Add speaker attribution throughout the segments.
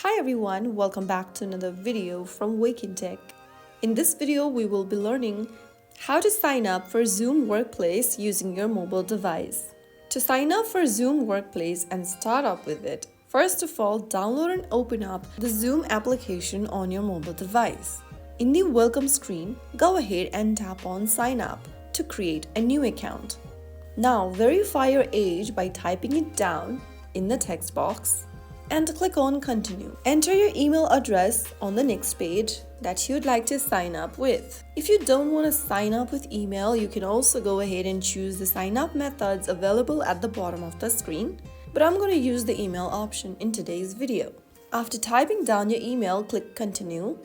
Speaker 1: Hi everyone, welcome back to another video from Wake&Tech. In this video, we will be learning how to sign up for Zoom Workplace using your mobile device. To sign up for Zoom Workplace and start up with it, first of all, download and open up the Zoom application on your mobile device. In the welcome screen, go ahead and tap on Sign Up to create a new account. Now, verify your age by typing it down in the text box and click on Continue. Enter your email address on the next page that you'd like to sign up with. If you don't want to sign up with email, you can also go ahead and choose the sign up methods available at the bottom of the screen, but I'm going to use the email option in today's video. After typing down your email, click Continue.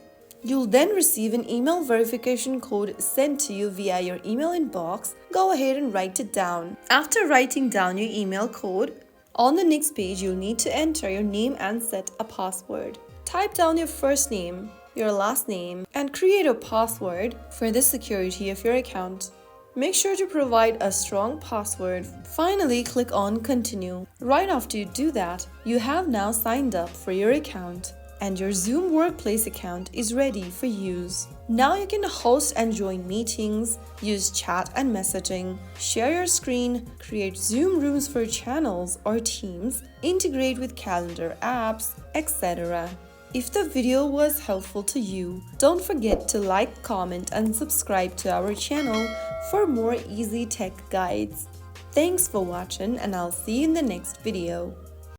Speaker 1: You'll then receive an email verification code sent to you via your email inbox. Go ahead and write it down. After writing down your email code, on the next page, you'll need to enter your name and set a password. Type down your first name, your last name, and create a password for the security of your account. Make sure to provide a strong password. Finally, click on Continue. Right after you do that, you have now signed up for your account, and your Zoom Workplace account is ready for use. Now you can host and join meetings, use chat and messaging, share your screen, create Zoom rooms for channels or teams, integrate with calendar apps, etc. If the video was helpful to you, don't forget to like, comment, and subscribe to our channel for more easy tech guides. Thanks for watching, and I'll see you in the next video.